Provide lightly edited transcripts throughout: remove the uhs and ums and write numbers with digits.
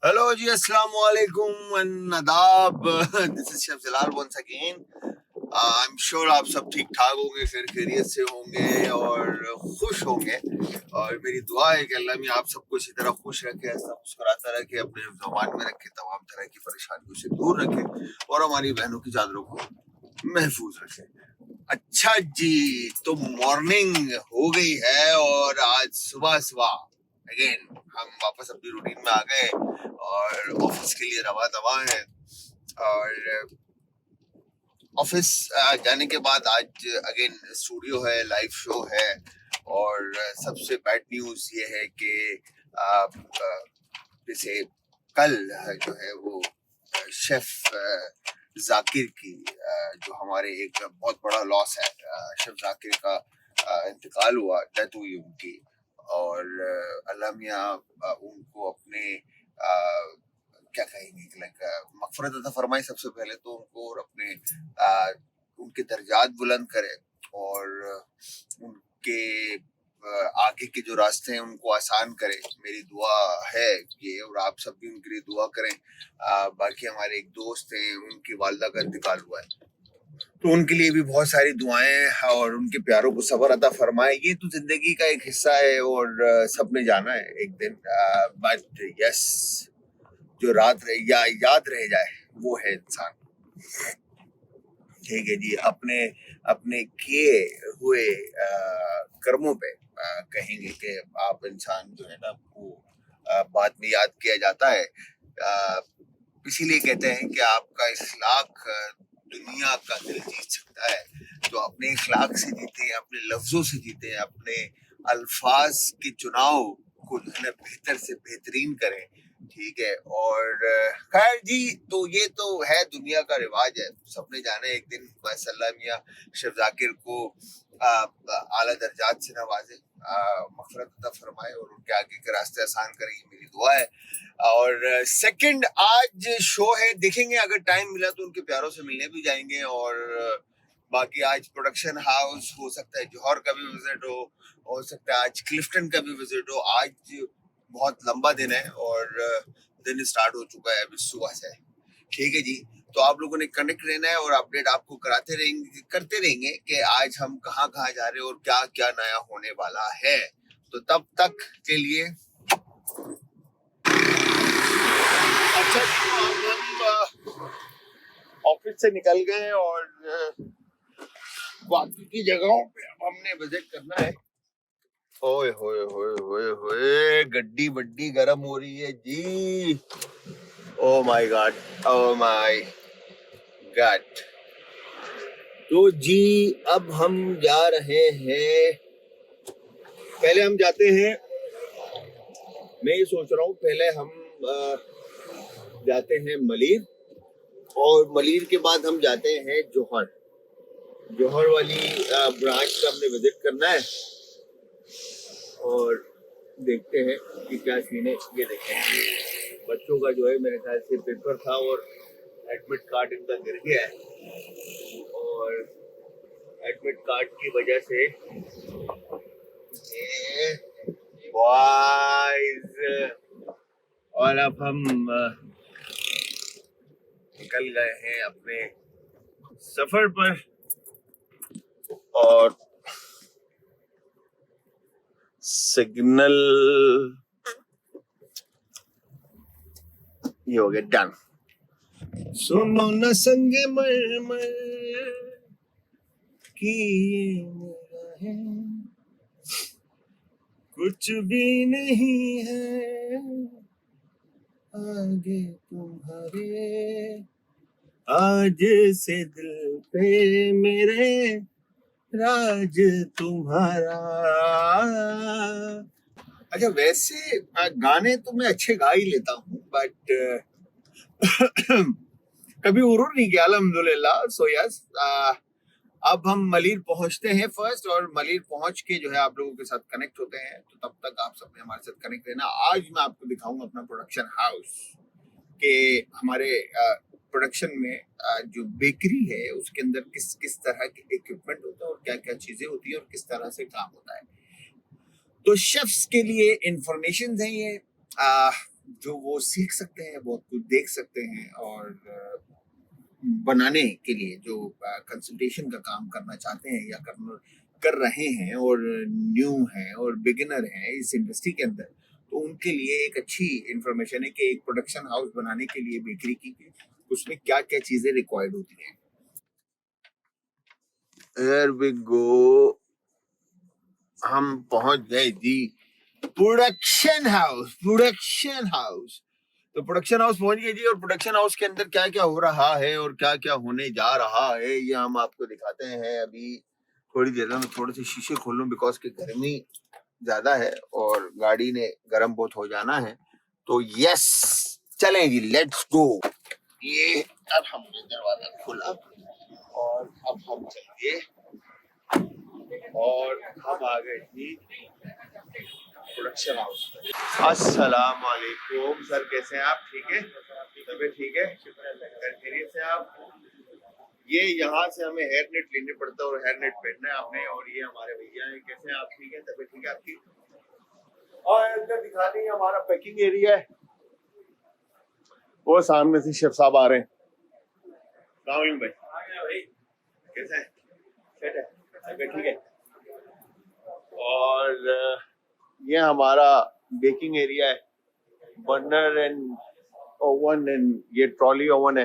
Hello जी, अस्सलाम वालेकुम and आदाब। This is chef Jalal once again. I am sure आप सब ठीक ठाक होंगे, फिर खैरियत से होंगे और खुश होंगे। और मेरी दुआ है कि अल्लाह में आप सबको इसी तरह खुश रखे, ऐसा मुस्कुराता रखे, अपने ज़बान में रखे, तमाम तरह की परेशानियों से दूर रखे और हमारी बहनों की चादरों को महफूज रखे। अच्छा जी, तो मॉर्निंग हो गई है और आज सुबह सुबह अगेन हम वापस अपनी रूटीन में आ गए और ऑफिस के लिए रवा दवा है। और ऑफिस जाने के बाद आज अगेन स्टूडियो है, लाइव शो है। और सबसे बैड न्यूज ये है कि जैसे कल जो है वो शेफ जाकिर की जो हमारे एक बहुत बड़ा लॉस है, शेफ जाकिर का इंतकाल हुआ, डेथ हुई उनकी। और अल्लाह मियाँ उनको अपने क्या कहेंगे, लाइक मगफरत अता फरमाए सबसे पहले तो उनको, और अपने उनके दर्जात बुलंद करे और उनके आगे के जो रास्ते हैं उनको आसान करे। मेरी दुआ है ये, और आप सब भी उनके लिए दुआ करें। बाकी हमारे एक दोस्त हैं, उनकी वालदा का इंतकाल हुआ है, तो उनके लिए भी बहुत सारी दुआएं हैं और उनके प्यारों को सब्र अता फरमाए। ये तो जिंदगी का एक हिस्सा है और सबने जाना है एक दिन। बट यस, जो याद रह जाए वो है इंसान। ठीक है जी, अपने अपने किए हुए कर्मों पे कहेंगे कि आप इंसान जो है ना वो बाद में याद किया जाता है। इसीलिए कहते हैं कि आपका इखलाक दुनिया का दिल जीत सकता है। तो अपने इखलाक से जीते, अपने लफ्जों से जीते, अपने अल्फाज के चुनाव को जो है ना बेहतर से बेहतरीन करें। ठीक है। और खैर जी, तो ये तो है, दुनिया का रिवाज है, सबने जाना है एक दिन। बस अल्लाह मियाँ शेफ जाकिर को आला दर्जात से नवाजे, मगफरत अता फरमाए और उनके आगे के रास्ते आसान करें, ये मेरी दुआ है। और सेकंड, आज शो है, देखेंगे अगर टाइम मिला तो उनके प्यारों से मिलने भी जाएंगे। और बाकी आज प्रोडक्शन हाउस, हो सकता है जौहर का भी विजिट हो सकता है आज क्लिफ्टन का भी विजिट हो। आज बहुत लंबा दिन है और दिन स्टार्ट हो चुका है अभी सुबह से। ठीक है जी, तो आप लोगों ने कनेक्ट रहना है और अपडेट आपको करते रहेंगे कि आज हम कहाँ कहाँ जा रहे हैं और क्या क्या नया होने वाला है। तो तब तक के लिए अच्छा जी, तो अब हम ऑफिस से निकल गए और बाकी की जगहों पे अब हमने विजिट करना है। ओए होए होए होए होए, गड्डी बड्डी गरम हो रही है जी। Oh my God, oh my God. तो जी, अब हम जा रहे हैं, पहले हम जाते हैं, मैं ये सोच रहा हूँ पहले हम जाते हैं मलीर, और मलीर के बाद हम जाते हैं जौहर। जौहर वाली ब्रांच का हमने विजिट करना है और देखते हैं कि क्या सीन है। ये देखें, बच्चों का जो है मेरे ख्याल से पेपर था और एडमिट कार्ड इनका गिर गया है, और एडमिट कार्ड की वजह से ये बॉयज, और अब हम निकल गए हैं अपने सफर पर। और सिग्नल ये हो गया डन। सुनो न संगे मरमर की ये निगाहें, कुछ भी नहीं है आगे तुम्हारे, आज से दिल पे मेरे राज तुम्हारा। अच्छा, वैसे गाने तो मैं अच्छे गा ही लेता हूँ, बट कभी उरूर नहीं किया, अल्हम्दुलिल्लाह। सो यस, अब हम मलीर पहुंचते हैं फर्स्ट, और मलीर पहुंच के जो है आप लोगों के साथ कनेक्ट होते हैं। तो तब तक आप सबने हमारे साथ कनेक्ट रहना। आज मैं आपको दिखाऊंगा अपना प्रोडक्शन हाउस के, हमारे प्रोडक्शन में जो बेकरी है उसके अंदर किस किस तरह के इक्विपमेंट होता है और क्या क्या चीजें होती है और किस तरह से काम होता है। तो शेफ्स के लिए इंफॉर्मेशन है ये। जो वो सीख सकते हैं, बहुत कुछ देख सकते हैं और बनाने के लिए जो कंसल्टेशन का काम करना चाहते हैं या कर रहे हैं और न्यू हैं और बिगिनर हैं इस इंडस्ट्री के अंदर, तो उनके लिए एक अच्छी इंफॉर्मेशन है कि एक प्रोडक्शन हाउस बनाने के लिए बेकरी की उसमें क्या क्या चीजें रिक्वायर्ड होती हैं। Here we go, हम पहुंच गए जी प्रोडक्शन हाउस। तो प्रोडक्शन हाउस पहुंच गए जी, और प्रोडक्शन हाउस के अंदर क्या क्या हो रहा है और क्या क्या होने जा रहा है ये हम आपको दिखाते हैं। अभी थोड़ी देर में थोड़े से शीशे खोल लूं बिकॉज की गर्मी ज्यादा है और गाड़ी ने गर्म बहुत हो जाना है। तो यस चलें जी, लेट्स गो। ये अब हमने दरवाजा खोला और अब हम चलेंगे और हम आ गए जी प्रोडक्शन हाउस। अस्सलाम वालेकुम सर, कैसे हैं आप? ठीक है, तबीयत ठीक है? खैरियत से आप? ये यहाँ से हमें हेयर नेट लेने पड़ता है और हेयर नेट पहनना है आपने। और ये हमारे भैया हैं, कैसे हैं आप? ठीक है, तबीयत ठीक है आपकी? और अंदर दिखा देंगे हमारा पैकिंग एरिया है, वो सामने से शेफ साहब आ रहे हैं। सलाम भाई, कैसे हैं? सेट है, तबीयत ठीक है? और ये हमारा बेकिंग एरिया है, बर्नर एंड ओवन एंड ये ट्रॉली ओवन है,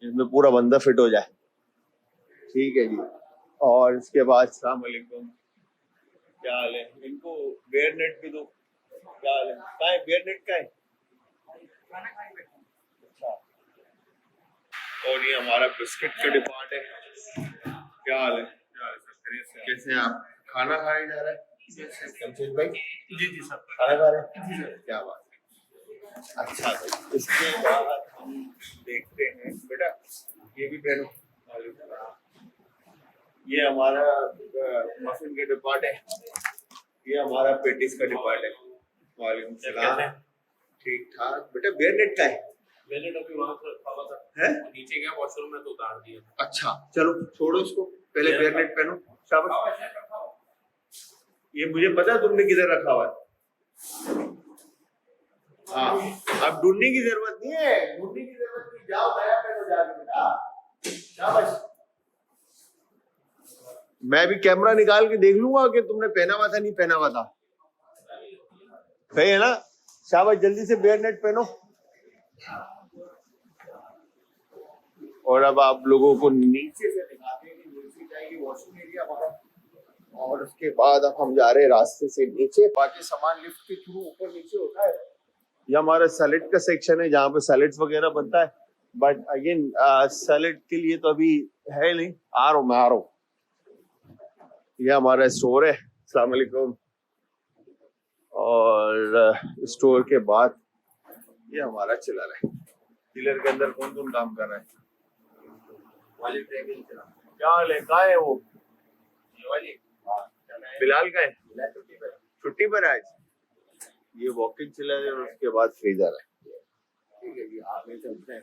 इसमें पूरा बंदा फिट हो जाए। ठीक है जी। और इसके बाद अस्सलाम वालेकुम, क्या हाल है? इनको बेयर नेट भी दो। क्या हाल है? कहाँ है बेयर नेट? का है? अच्छा। और ये हमारा बिस्किट का डिपार्ट है। क्या हाल है? कैसे हैं आप? खाना खाया जा रहा है जमशेद भाई? जी जी सर, खाना खा रहे हैं? जी सर। क्या बात है, अच्छा भाई। इसके बाद हम देखते हैं, बेटा ये भी पहनो। ये हमारा मफिन का डिपार्ट है, ये हमारा पेटिस का डिपार्ट है। वालेकुम सलाम, ठीक ठाक। बेटा बेयर नेट का है? बेयर नेट अभी वहां पर रखा हुआ था, है नीचे गया वॉशरूम में तो उतार दिया। अच्छा चलो छोड़ो इसको, पहले बेयर नेट पहनो। शाबाश। ये मुझे पता है तुमने किधर रखा हुआ है। हाँ, अब ढूंढने की जरूरत नहीं है, ढूंढने की जरूरत नहीं, जाओ नया पहनो जाके बेटा। शाबाश। मैं भी कैमरा निकाल के देख लूंगा कि तुमने पहना हुआ था नहीं पहना हुआ था। सही है ना? शाबाश, जल्दी से बेयर नेट पहनो। और अब आप लोगों को नीचे से दिखाते हैं कि नीचे जाएगी वॉशरूम एरिया वहां, और उसके बाद अब हम जा रहे हैं रास्ते से नीचे। बाकी सामान लिफ्ट के थ्रू ऊपर नीचे होता है। ये हमारा सैलेड का सेक्शन है जहाँ पे सैलेड्स वगैरह बनता है, बट अगेन सैलेड के लिए तो अभी है नहीं, आ रहा हूँ मैं, आ रहा हूँ। ये हमारा स्टोर है। अस्सलाम वालेकुम। और स्टोर के बाद ये हमारा चिलर है। चिलर के अंदर कौन कौन काम कर रहा है? क्या हाल है? कहाँ है वो? बिलाल का है? छुट्टी पर आज। ये वॉकिंग चिलर है और उसके बाद फ्रीजर है। ठीक है जी, आगे चलते हैं।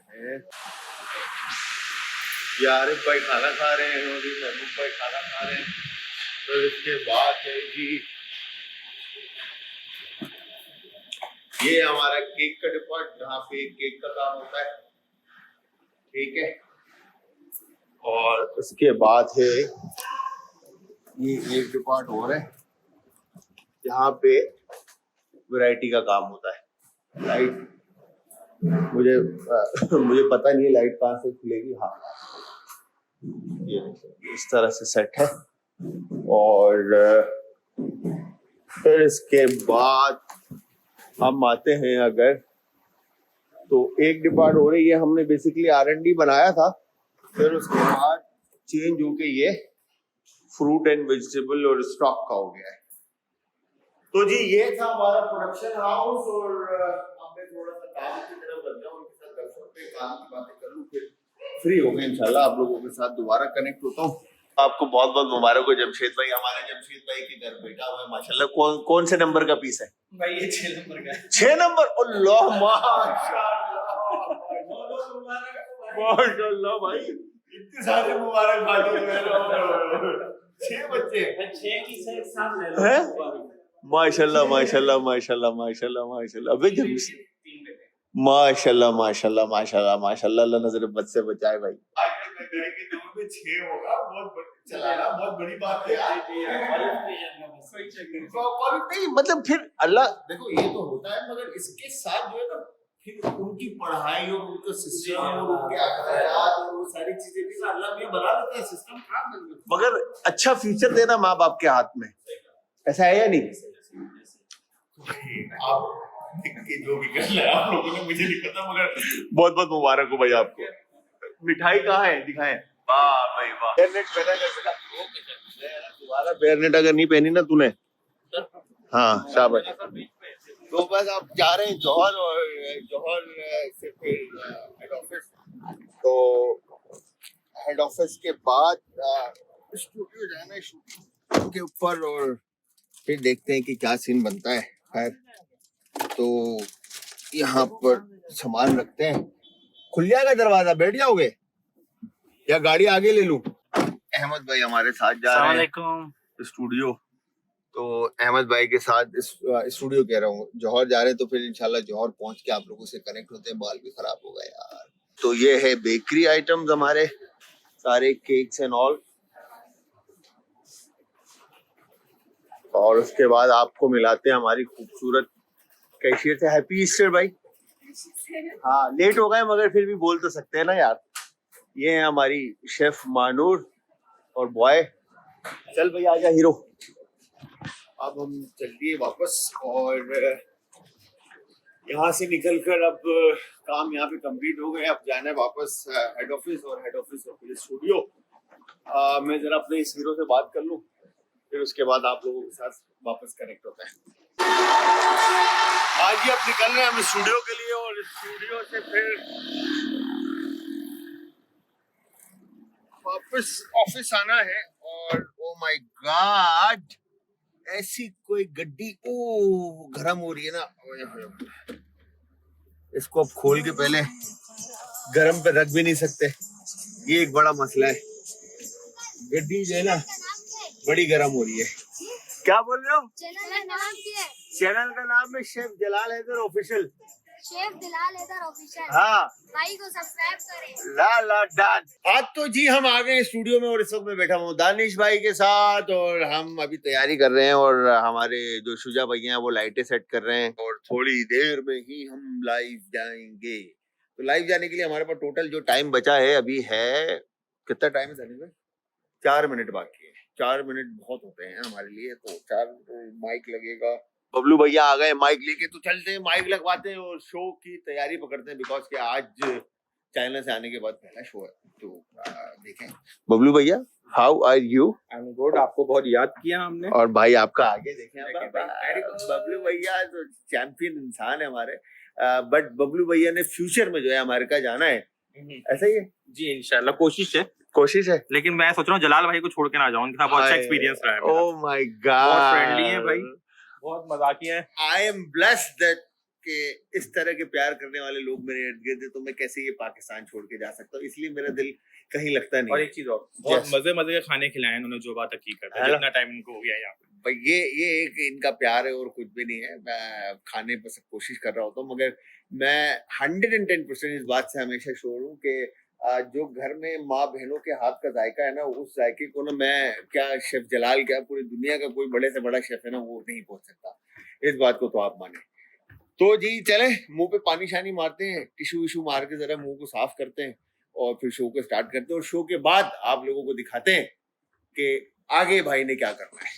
ये आरिफ भाई खाना खा रहे हैं और ये महबूब भाई खाना खा रहे हैं। तो इसके बाद है जी ये हमारा केक का डिपार्ट, जहाँ पे केक का काम होता है। ठीक है, और उसके बाद है ये एक डिपार्ट और है जहाँ पे वैरायटी का काम होता है। लाइट मुझे पता नहीं है लाइट कहाँ से खुलेगी। हाँ, ये इस तरह से सेट है। और फिर इसके बाद हम आते हैं अगर तो एक डिपार्ट हो रही है, हमने बेसिकली R&D बनाया था, फिर उसके बाद चेंज होके ये फ्रूट एंड वेजिटेबल और स्टॉक का हो गया है। तो जी ये था हमारा प्रोडक्शन हाउस। और हमने थोड़ा सा काम की तरफ बढ़ जाऊं, उनके साथ दर्शकों पे काम की बातें कर लूं, फिर फ्री हो गए इंशाल्लाह आप लोगों के साथ दोबारा कनेक्ट होता हूँ। आपको बहुत बहुत मुबारक हो जमशेद भाई, हमारे जमशेद भाई के घर बेटा हुआ है माशाल्लाह। कौन से नंबर का पीस है भाई? ये 6 नंबर का है। 6 नंबर? अल्लाह माशाल्लाह भाई, इतने सारे मुबारक बातें। 6 बच्चे, 6 की से साथ ले लो। माशाल्लाह माशाल्लाह माशाल्लाह माशाल्लाह माशाल्लाह। अबे माशाल्लाह माशाल्लाह माशाल्लाह माशाल्लाह, अल्लाह नजर बद से बचाए भाई। चलाना बहुत बड़ी बात है यार। नहीं मतलब फिर अल्लाह देखो ये तो होता है, मगर इसके साथ जो है ना फिर उनकी पढ़ाई और उनका सिस्टम और उनके अखराजात और वो सारी चीजें भी ना अल्लाह भी बना देता है सिस्टम खराब नहीं होता। मगर अच्छा फ्यूचर देना माँ बाप के हाथ में, ऐसा है या नहीं? आप के जो भी कर रहे हैं आप लोगों ने, मुझे नहीं पता, मगर बहुत बहुत मुबारक हो भाई आपको। मिठाई कहाँ है, दिखाएं। वाह भाई वाह, बेयरनेट पहना कर बेटा। दोबारा बेयरनेट अगर नहीं पहनी ना तूने, हाँ शाबाश। तो बस आप जा रहे हैं जौहर, और जौहर से फिर हेड ऑफिस। तो हेड ऑफिस के बाद स्टूडियो जाना है शूटिंग के ऊपर, और फिर देखते हैं कि क्या सीन बनता है। खैर तो यहाँ पर सामान रखते हैं, खुल जाएगा दरवाजा, बैठ जाओगे या गाड़ी आगे ले लूं? अहमद भाई हमारे साथ जा रहे हैं स्टूडियो। तो अहमद भाई के साथ स्टूडियो कह रहा हूँ, जौहर जा रहे हैं। तो फिर इंशाल्लाह जौहर पहुंच के आप लोगों से कनेक्ट होते हैं। बाल भी खराब हो गए यार। तो ये है बेकरी आइटम्स हमारे सारे, केक्स एंड ऑल। और उसके बाद आपको मिलाते हैं हमारी खूबसूरत कैशियर से। हैप्पी ईस्टर भाई। हाँ लेट हो गए मगर फिर भी बोल तो सकते हैं ना यार। ये है हमारी शेफ मानूर और बॉय। चल भाई आजा हीरो। अब हम चल दिए वापस, और यहाँ से निकलकर अब काम यहाँ पे कंप्लीट हो गए। अब जाना है वापस हेड ऑफिस, और हेड ऑफिस और फिर स्टूडियो। मैं जरा अपने इस हीरो से बात कर लूँ, फिर उसके बाद आप लोगों के साथ वापस कनेक्ट होता है। आज ही अब निकल रहे हैं हम स्टूडियो के लिए, और स्टूडियो से फिर वापस ऑफिस आना है। और ओ माय गॉड, ऐसी कोई गड्डी ओ गरम हो रही है ना, इसको अब खोल के पहले गरम पे रख भी नहीं सकते, ये एक बड़ा मसला है। गड्डी जो है ना बड़ी गरम हो रही है। क्या बोल रहे हो? चैनल का नाम क्या है? चैनल का नाम है शेफ जलाल हैदर ऑफिशियल। शेफ जलाल हैदर ऑफिशियल। हाँ भाई को सब्सक्राइब करें। ला ला डन। आज तो जी हम आ गए स्टूडियो में, और इस वक्त मैं बैठा हूँ दानिश भाई के साथ, और हम अभी तैयारी कर रहे हैं, और हमारे जो शुजा भैया हैं वो लाइटें सेट कर रहे हैं, और थोड़ी देर में ही हम लाइव जाएंगे। तो लाइव जाने के लिए हमारे पास टोटल जो टाइम बचा है अभी है, कितना टाइम है दानिश भाई? 4 मिनट बाकी है। 4 मिनट बहुत होते हैं हमारे लिए। तो 4 माइक लगेगा, बबलू भैया आ गए माइक लेके, तो चलते हैं माइक लगवाते हैं और शो की तैयारी पकड़ते हैं, बिकॉज के आज चाइना से आने के बाद पहला शो है। तो देखें। बबलू भैया how are you? I am good. आपको बहुत याद किया हमने। और भाई आपका आगे देखें। बबलू भैया तो चैंपियन इंसान है हमारे, बट बबलू भैया ने फ्यूचर में जो है अमेरिका जाना है, ऐसा ही है जी? इंशाल्लाह कोशिश है, लेकिन मैं सोच रहा हूँ जलाल भाई को छोड़ के ना जाऊं, उनके साथ बहुत अच्छा एक्सपीरियंस रहा है। ओह माय गॉड, बहुत फ्रेंडली है भाई, बहुत मजाकिया है। आई एम ब्लेस्ड दैट कि इस तरह के प्यार करने वाले लोग मेरे इर्द गिर्द, तो मैं कैसे ये पाकिस्तान छोड़ के जा सकता हूँ, इसलिए मेरा दिल कहीं लगता नहीं। और एक चीज और, बहुत मजे के खाने खिलाए उन्होंने, जो बात हकीकत है, जितना टाइम इनको हो गया यहाँ पे भाई, ये एक इनका प्यार है और कुछ भी नहीं है। मैं खाने पर सब कोशिश कर रहा होता हूँ, मगर मैं 110% इस बात से हमेशा श्योर हूँ कि जो घर में माँ बहनों के हाथ का जायका है ना, उस जायके को ना मैं क्या शेफ जलाल क्या पूरी दुनिया का कोई बड़े से बड़ा शेफ है ना, वो नहीं पहुंच सकता। इस बात को तो आप माने। तो जी चले मुंह पे पानी शानी मारते हैं, टिश्यू विशू मार के जरा मुंह को साफ करते हैं, और फिर शो को स्टार्ट करते हैं, और शो के बाद आप लोगों को दिखाते हैं कि आगे भाई ने क्या करना है।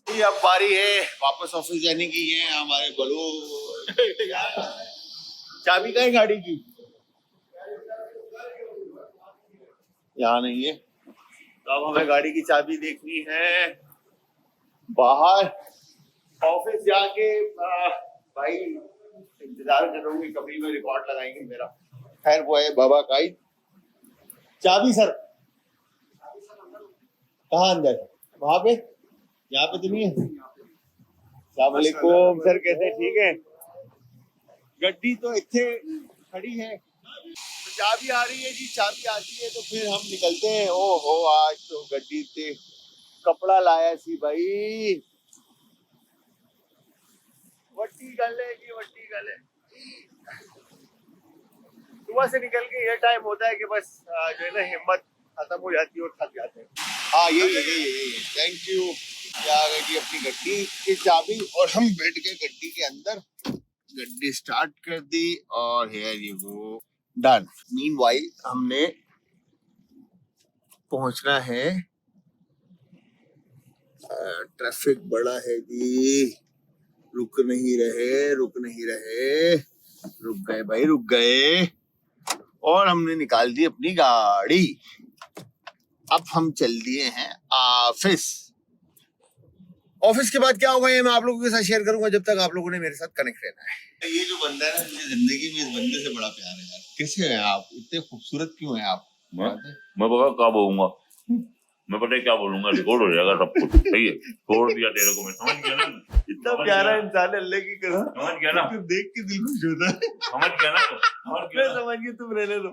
ये अब बारी है वापस ऑफिस जाने की। है हमारे बलो चाबी का है गाड़ी की, यहाँ नहीं है, तो अब हमें गाड़ी की चाबी देखनी है बाहर। ऑफिस जाके भाई इंतजार करूंगी कभी में रिकॉर्ड लगाएंगे मेरा। खैर वो है बाबा का ही चाबी। सर कहाँ अंदर? वहां पे, यहाँ पे तो नहीं है। सलामुअलैकुम सर, कैसे? ठीक है। गड्डी तो इतने खड़ी है, तो चाबी आ रही है जी, चाबी आती है तो फिर हम निकलते हैं। ओहो आज तो गड्डी से कपड़ा लाया सी भाई, वट्टी गल है जी, वट्टी गल है। सुबह से निकल के ये टाइम होता है कि बस जो है ना हिम्मत खत्म हो जाती है और थक जाते हैं। हाँ यही थैंक यू। क्या आ गई थी अपनी गड्डी की चाबी और हम बैठ गए गड्डी के अंदर, गड्डी स्टार्ट कर दी और here you go done. Meanwhile हमने पहुंचना है, ट्रैफिक बड़ा है जी, रुक नहीं रहे, रुक गए भाई, रुक गए और हमने निकाल दी अपनी गाड़ी। अब हम चल दिए हैं ऑफिस के बाद क्या होगा ये मैं आप लोगों के साथ शेयर करूंगा, जब तक आप लोगों ने मेरे साथ कनेक्ट रहना है। ये जो बंदा है ना, मुझे जिंदगी में इस बंदे से बड़ा प्यार है यार। कैसे हैं आप, इतने खूबसूरत क्यों हैं आप? मैं बता क्या बोलूंगा, मैं पता है क्या बोलूंगा, रिकॉर्ड हो जाएगा सब कुछ। सही है, छोड़ दिया तेरे को मैं, समझ गया ना। इतना प्यारा इंसान है, अल्लाह की कसम, समझ गया ना, देख के दिल खुश होता है। समझ गया ना, समझ गया ना। समझ गया, तुम रहने दो।